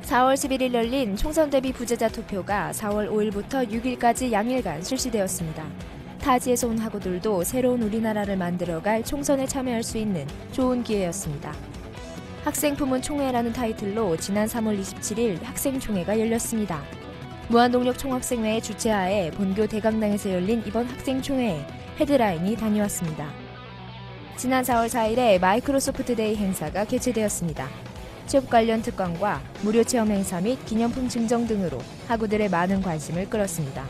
4월 11일 열린 총선 대비 부재자 투표가 4월 5일부터 6일까지 양일간 실시되었습니다. 타지에서 온 학우들도 새로운 우리나라를 만들어갈 총선에 참여할 수 있는 좋은 기회였습니다. 학생품은 총회라는 타이틀로 지난 3월 27일 학생총회가 열렸습니다. 무한동력 총학생회의 주최하에 본교 대강당에서 열린 이번 학생총회에 헤드라인이 다녀왔습니다. 지난 4월 4일에 마이크로소프트 데이 행사가 개최되었습니다. 취업 관련 특강과 무료 체험 행사 및 기념품 증정 등으로 학우들의 많은 관심을 끌었습니다.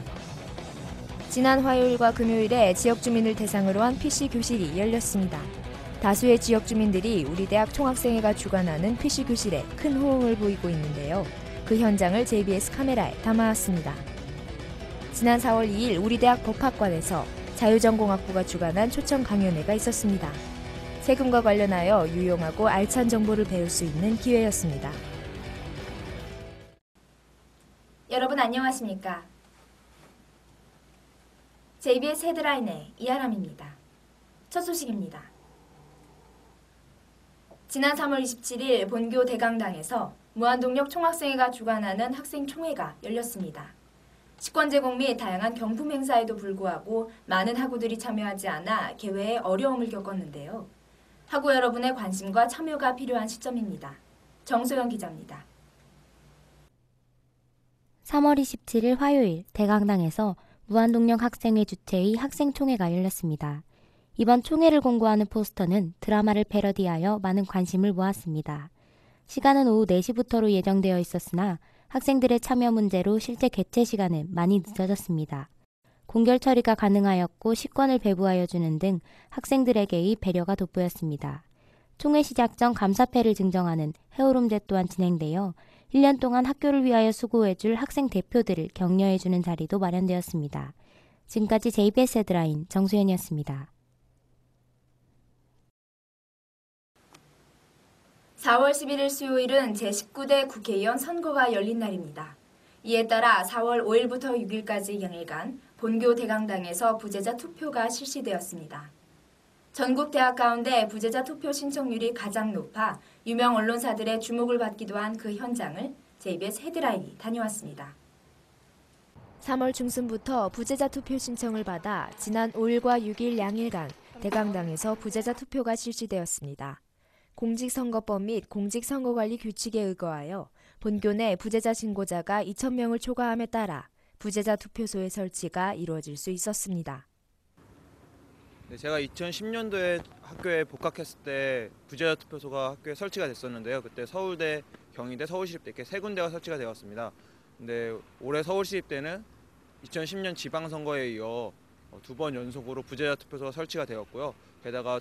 지난 화요일과 금요일에 지역 주민을 대상으로 한 PC 교실이 열렸습니다. 다수의 지역 주민들이 우리 대학 총학생회가 주관하는 PC 교실에 큰 호응을 보이고 있는데요. 그 현장을 JBS 카메라에 담아왔습니다. 지난 4월 2일 우리 대학 법학관에서 자유전공학부가 주관한 초청 강연회가 있었습니다. 세금과 관련하여 유용하고 알찬 정보를 배울 수 있는 기회였습니다. 여러분 안녕하십니까? JBS 헤드라인의 이하람입니다. 첫 소식입니다. 지난 3월 27일 본교 대강당에서 무한동력 총학생회가 주관하는 학생총회가 열렸습니다. 식권 제공 및 다양한 경품 행사에도 불구하고 많은 학우들이 참여하지 않아 개회에 어려움을 겪었는데요. 학우 여러분의 관심과 참여가 필요한 시점입니다. 정소영 기자입니다. 3월 27일 화요일 대강당에서 무한동력 학생회 주최의 학생총회가 열렸습니다. 이번 총회를 공고하는 포스터는 드라마를 패러디하여 많은 관심을 모았습니다. 시간은 오후 4시부터로 예정되어 있었으나 학생들의 참여 문제로 실제 개최 시간은 많이 늦어졌습니다. 공결 처리가 가능하였고 식권을 배부하여 주는 등 학생들에게의 배려가 돋보였습니다. 총회 시작 전 감사패를 증정하는 헤어룸제 또한 진행되어 1년 동안 학교를 위하여 수고해줄 학생 대표들을 격려해주는 자리도 마련되었습니다. 지금까지 JBS 헤드라인 정수연이었습니다. 4월 11일 수요일은 제19대 국회의원 선거가 열린 날입니다. 이에 따라 4월 5일부터 6일까지 양일간 본교 대강당에서 부재자 투표가 실시되었습니다. 전국 대학 가운데 부재자 투표 신청률이 가장 높아 유명 언론사들의 주목을 받기도 한 그 현장을 JBS 헤드라인이 다녀왔습니다. 3월 중순부터 부재자 투표 신청을 받아 지난 5일과 6일 양일간 대강당에서 부재자 투표가 실시되었습니다. 공직선거법 및 공직선거관리 규칙에 의거하여 본교 내 부재자 신고자가 2,000명을 초과함에 따라 부재자 투표소의 설치가 이루어질 수 있었습니다. 네, 제가 2010년도에 학교에 복학했을 때 부재자 투표소가 학교에 설치가 됐었는데요. 그때 서울대, 경희대, 서울시립대 이렇게 세 군데가 설치가 되었습니다. 근데 올해 서울시립대는 2010년 지방선거에 이어 2번 연속으로 부재자 투표소가 설치가 되었고요. 게다가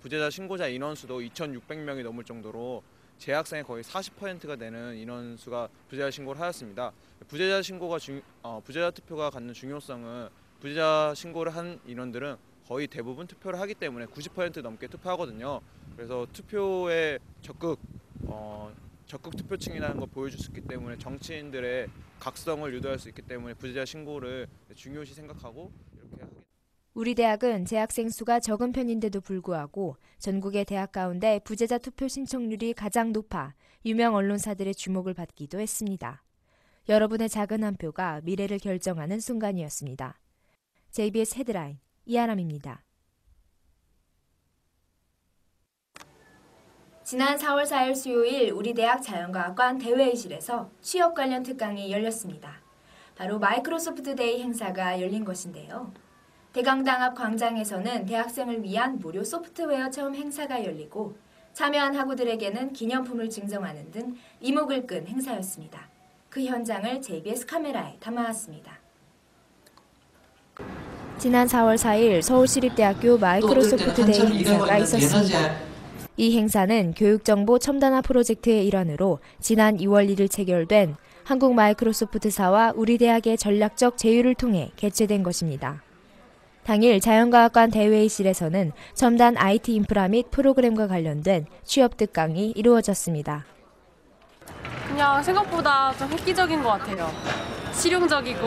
부재자 신고자 인원수도 2,600명이 넘을 정도로 재학생의 거의 40%가 되는 인원수가 부재자 신고를 하였습니다. 부재자 투표가 갖는 중요성은 부재자 신고를 한 인원들은 거의 대부분 투표를 하기 때문에 90% 넘게 투표하거든요. 그래서 투표에 적극 투표층이라는 걸 보여줄 수 있기 때문에 정치인들의 각성을 유도할 수 있기 때문에 부재자 신고를 중요시 생각하고 이렇게 하게. 우리 대학은 재학생 수가 적은 편인데도 불구하고 전국의 대학 가운데 부재자 투표 신청률이 가장 높아 유명 언론사들의 주목을 받기도 했습니다. 여러분의 작은 한 표가 미래를 결정하는 순간이었습니다. JBS 헤드라인 이하람입니다. 지난 4월 4일 수요일 우리 대학 자연과학관 대회의실에서 취업 관련 특강이 열렸습니다. 바로 마이크로소프트 데이 행사가 열린 것인데요. 대강당 앞 광장에서는 대학생을 위한 무료 소프트웨어 체험 행사가 열리고 참여한 학우들에게는 기념품을 증정하는 등 이목을 끈 행사였습니다. 그 현장을 JBS 카메라에 담아왔습니다. 지난 4월 4일 서울시립대학교 마이크로소프트 데이 행사가 있었습니다. 이 행사는 교육정보 첨단화 프로젝트의 일환으로 지난 2월 1일 체결된 한국 마이크로소프트사와 우리 대학의 전략적 제휴를 통해 개최된 것입니다. 당일 자연과학관 대회의실에서는 첨단 IT 인프라 및 프로그램과 관련된 취업 특강이 이루어졌습니다. 그냥 생각보다 좀 획기적인 것 같아요. 실용적이고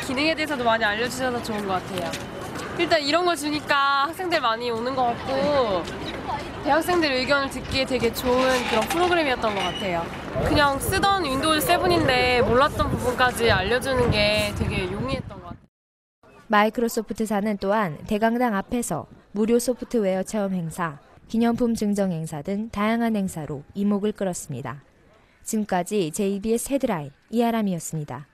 기능에 대해서도 많이 알려주셔서 좋은 것 같아요. 일단 이런 걸 주니까 학생들 많이 오는 것 같고 대학생들 의견을 듣기에 되게 좋은 그런 프로그램이었던 것 같아요. 그냥 쓰던 윈도우즈 7인데 몰랐던 부분까지 알려주는 게 되게 용이했던 것 같아요. 마이크로소프트사는 또한 대강당 앞에서 무료 소프트웨어 체험 행사, 기념품 증정 행사 등 다양한 행사로 이목을 끌었습니다. 지금까지 JBS 헤드라인 이아람이었습니다.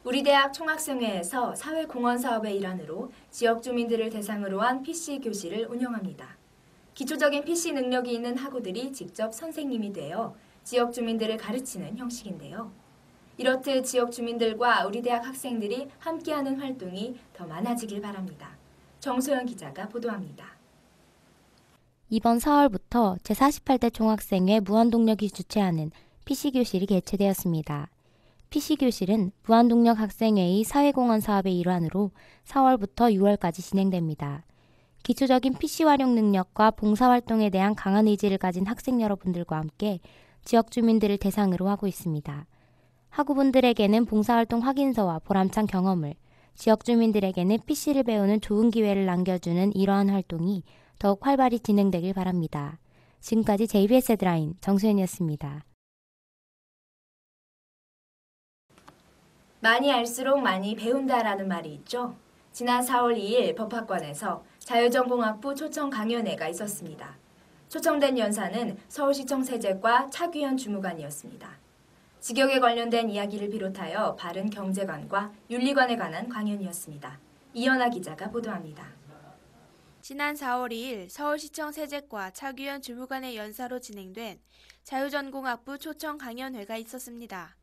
우리 대학 총학생회에서 사회공헌 사업의 일환으로 지역 주민들을 대상으로 한 PC 교실을 운영합니다. 기초적인 PC 능력이 있는 학우들이 직접 선생님이 되어 지역 주민들을 가르치는 형식인데요. 이렇듯 지역 주민들과 우리 대학 학생들이 함께하는 활동이 더 많아지길 바랍니다. 정소연 기자가 보도합니다. 이번 4월부터 제48대 총학생회 무한동력이 주최하는 PC교실이 개최되었습니다. PC교실은 무한동력 학생회의 사회공헌 사업의 일환으로 4월부터 6월까지 진행됩니다. 기초적인 PC 활용 능력과 봉사활동에 대한 강한 의지를 가진 학생 여러분들과 함께 지역 주민들을 대상으로 하고 있습니다. 학우분들에게는 봉사활동 확인서와 보람찬 경험을, 지역 주민들에게는 PC를 배우는 좋은 기회를 남겨주는 이러한 활동이 더욱 활발히 진행되길 바랍니다. 지금까지 JBS 헤드라인 정수연이었습니다. 많이 알수록 많이 배운다라는 말이 있죠. 지난 4월 2일 법학관에서 자유전공학부 초청 강연회가 있었습니다. 초청된 연사는 서울시청 세제과 차규현 주무관이었습니다. 직역에 관련된 이야기를 비롯하여 바른 경제관과 윤리관에 관한 강연이었습니다. 이연아 기자가 보도합니다. 지난 4월 2일 서울시청 세제과 차규현 주무관의 연사로 진행된 자유전공학부 초청 강연회가 있었습니다.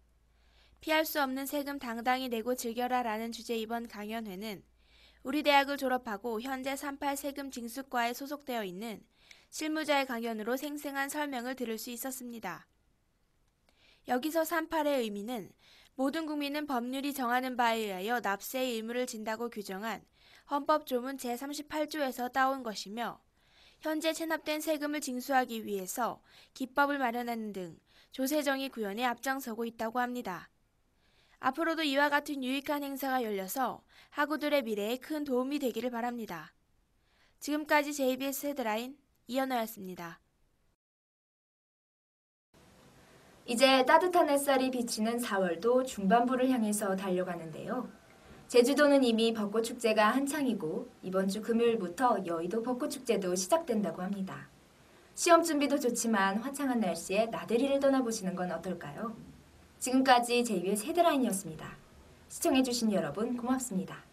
피할 수 없는 세금 당당히 내고 즐겨라라는 주제 이번 강연회는 우리 대학을 졸업하고 현재 38 세금 징수과에 소속되어 있는 실무자의 강연으로 생생한 설명을 들을 수 있었습니다. 여기서 38의 의미는 모든 국민은 법률이 정하는 바에 의하여 납세의 의무를 진다고 규정한 헌법조문 제38조에서 따온 것이며 현재 체납된 세금을 징수하기 위해서 기법을 마련하는 등 조세정의 구현에 앞장서고 있다고 합니다. 앞으로도 이와 같은 유익한 행사가 열려서 학우들의 미래에 큰 도움이 되기를 바랍니다. 지금까지 JBS 헤드라인 이연아였습니다. 이제 따뜻한 햇살이 비치는 4월도 중반부를 향해서 달려가는데요. 제주도는 이미 벚꽃축제가 한창이고 이번 주 금요일부터 여의도 벚꽃축제도 시작된다고 합니다. 시험 준비도 좋지만 화창한 날씨에 나들이를 떠나보시는 건 어떨까요? 지금까지 JBS 헤드라인이었습니다. 시청해주신 여러분 고맙습니다.